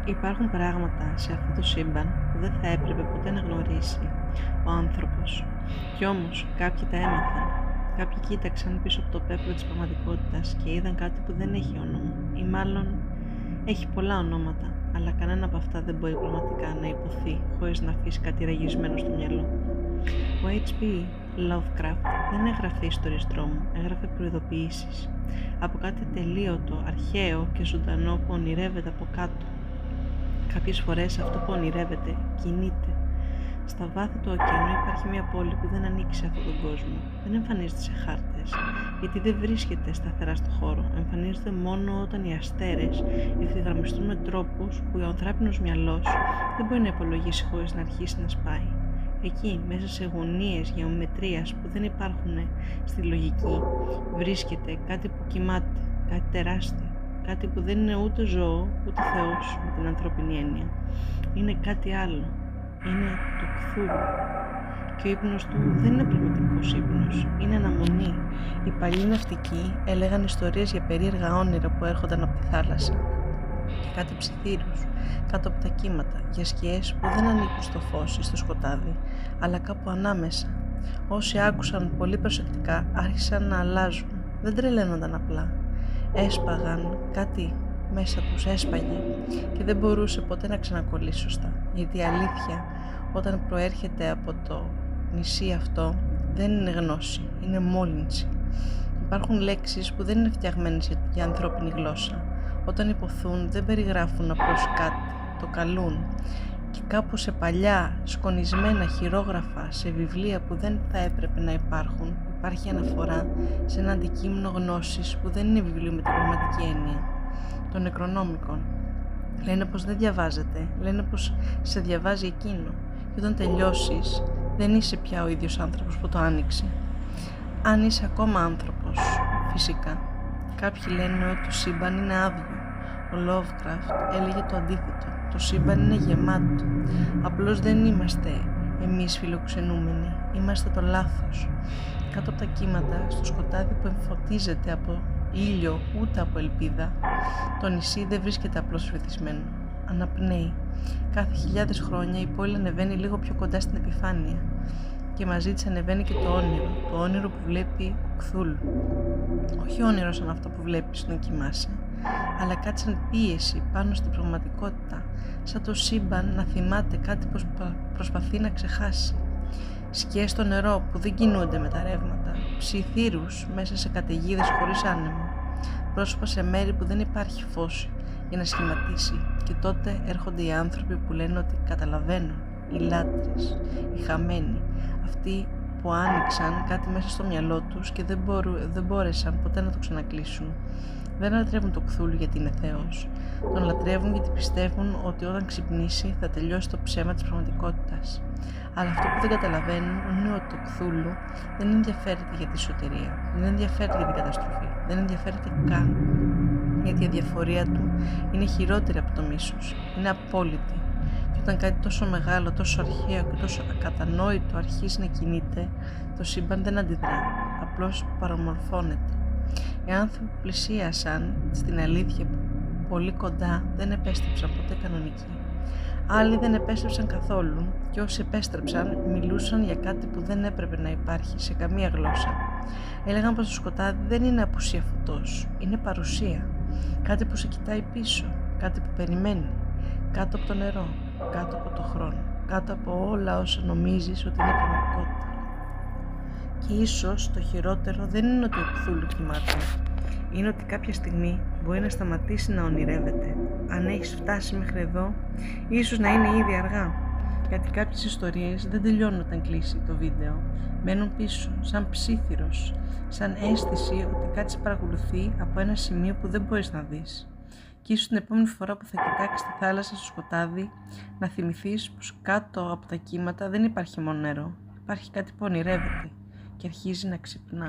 Υπάρχουν πράγματα σε αυτό το σύμπαν που δεν θα έπρεπε ποτέ να γνωρίσει ο άνθρωπος. Κι όμως κάποιοι τα έμαθαν. Κάποιοι κοίταξαν πίσω από το πέπλο της πραγματικότητας και είδαν κάτι που δεν έχει όνομα, ή μάλλον έχει πολλά ονόματα, αλλά κανένα από αυτά δεν μπορεί πραγματικά να υποθεί χωρίς να αφήσει κάτι ραγισμένο στο μυαλό. Ο H.P. Lovecraft δεν έγραφε ιστορίες τρόμου, έγραφε προειδοποιήσεις από κάτι τελείωτο, αρχαίο και ζωντανό που ονειρεύεται από κάτω. Κάποιες φορές αυτό που ονειρεύεται κινείται. Στα βάθη του ωκεανού υπάρχει μια πόλη που δεν ανήκει σε αυτόν τον κόσμο. Δεν εμφανίζεται σε χάρτες, γιατί δεν βρίσκεται σταθερά στο χώρο. Εμφανίζεται μόνο όταν οι αστέρες ευθυγραμμιστούν με τρόπους που ο ανθρώπινος μυαλός δεν μπορεί να υπολογίσει χωρίς να αρχίσει να σπάει. Εκεί, μέσα σε γωνίες γεωμετρίας που δεν υπάρχουν στη λογική, βρίσκεται κάτι που κοιμάται, κάτι τεράστιο, κάτι που δεν είναι ούτε ζώο, ούτε θεός με την ανθρώπινη έννοια. Είναι κάτι άλλο. Είναι το Κθούλου. Και ο ύπνος του δεν είναι πραγματικός ύπνος, είναι αναμονή. Οι παλιοί ναυτικοί έλεγαν ιστορίες για περίεργα όνειρα που έρχονταν από τη θάλασσα και κάτι ψιθύρους κάτω από τα κύματα, για σκιές που δεν ανήκουν στο φως ή στο σκοτάδι, αλλά κάπου ανάμεσα. Όσοι άκουσαν πολύ προσεκτικά άρχισαν να αλλάζουν, δεν τρελαίνονταν απλά. Έσπαγαν, κάτι μέσα τους έσπαγε και δεν μπορούσε ποτέ να ξανακολλήσει σωστά, γιατί η αλήθεια όταν προέρχεται από το νησί αυτό δεν είναι γνώση, είναι μόλυνση. Υπάρχουν λέξεις που δεν είναι φτιαγμένες για ανθρώπινη γλώσσα. Όταν υποθούν δεν περιγράφουν απλώς κάτι, το καλούν. Και κάπου σε παλιά σκονισμένα χειρόγραφα, σε βιβλία που δεν θα έπρεπε να υπάρχουν, υπάρχει αναφορά σε ένα αντικείμενο γνώσης που δεν είναι βιβλίο με την πραγματική έννοια, των νεκρονόμικων. Λένε πως δεν διαβάζεται, λένε πως σε διαβάζει εκείνο και όταν τελειώσεις δεν είσαι πια ο ίδιος άνθρωπος που το άνοιξε. Αν είσαι ακόμα άνθρωπος, φυσικά. Κάποιοι λένε ότι το σύμπαν είναι άδειο. Ο Lovecraft έλεγε το αντίθετο. Το σύμπαν είναι γεμάτο. Απλώς δεν είμαστε εμείς φιλοξενούμενοι. Είμαστε το λάθος. Κάτω από τα κύματα, στο σκοτάδι που εμφωτίζεται από ήλιο ούτε από ελπίδα, το νησί δεν βρίσκεται απλώς βυθισμένο. Αναπνέει. Κάθε χιλιάδες χρόνια η πόλη ανεβαίνει λίγο πιο κοντά στην επιφάνεια και μαζί της ανεβαίνει και το όνειρο που βλέπει ο Κθούλου. Όχι όνειρο σαν αυτό που βλέπεις όταν κοιμάσαι, αλλά κάτι σαν πίεση πάνω στην πραγματικότητα, σαν το σύμπαν να θυμάται κάτι που προσπαθεί να ξεχάσει. Σκιές στο νερό που δεν κινούνται με τα ρεύματα, ψιθύρους μέσα σε καταιγίδες χωρίς άνεμο, πρόσωπα σε μέρη που δεν υπάρχει φως για να σχηματίσει, και τότε έρχονται οι άνθρωποι που λένε ότι καταλαβαίνουν, οι λάτρες, οι χαμένοι, αυτοί που άνοιξαν κάτι μέσα στο μυαλό τους και δεν μπόρεσαν ποτέ να το ξανακλείσουν. Δεν λατρεύουν το Κθούλου γιατί είναι Θεός. Τον λατρεύουν γιατί πιστεύουν ότι όταν ξυπνήσει θα τελειώσει το ψέμα της πραγματικότητας. Αλλά αυτό που δεν καταλαβαίνουν είναι ότι το Κθούλου δεν ενδιαφέρεται για τη σωτηρία, δεν ενδιαφέρεται για την καταστροφή, δεν ενδιαφέρεται καν. Γιατί η αδιαφορία του είναι χειρότερη από το μίσος, είναι απόλυτη. Και όταν κάτι τόσο μεγάλο, τόσο αρχαίο και τόσο ακατανόητο αρχίσει να κινείται, το σύμπαν δεν αντιδρά, απλώς παραμορφώνεται. Οι άνθρωποι που πλησίασαν στην αλήθεια πολύ κοντά δεν επέστρεψαν ποτέ κανονικοί. Άλλοι δεν επέστρεψαν καθόλου και όσοι επέστρεψαν μιλούσαν για κάτι που δεν έπρεπε να υπάρχει σε καμία γλώσσα. Έλεγαν πως το σκοτάδι δεν είναι απουσία φωτός, είναι παρουσία. Κάτι που σε κοιτάει πίσω, κάτι που περιμένει, κάτω από το νερό, κάτω από το χρόνο, κάτω από όλα όσα νομίζεις ότι είναι πραγματικότητα. Και ίσως το χειρότερο δεν είναι ότι ο Κθούλου κοιμάται, είναι ότι κάποια στιγμή μπορεί να σταματήσει να ονειρεύεται. Αν έχεις φτάσει μέχρι εδώ, ίσως να είναι ήδη αργά, γιατί κάποιες ιστορίες δεν τελειώνουν όταν κλείσει το βίντεο. Μένουν πίσω, σαν ψίθυρος, σαν αίσθηση ότι κάτι σε παρακολουθεί από ένα σημείο που δεν μπορείς να δεις. Και ίσως την επόμενη φορά που θα κοιτάξεις τη θάλασσα στο σκοτάδι, να θυμηθείς πως κάτω από τα κύματα δεν υπάρχει μόνο νερό, υπάρχει κάτι που ονειρεύεται και αρχίζει να ξυπνά.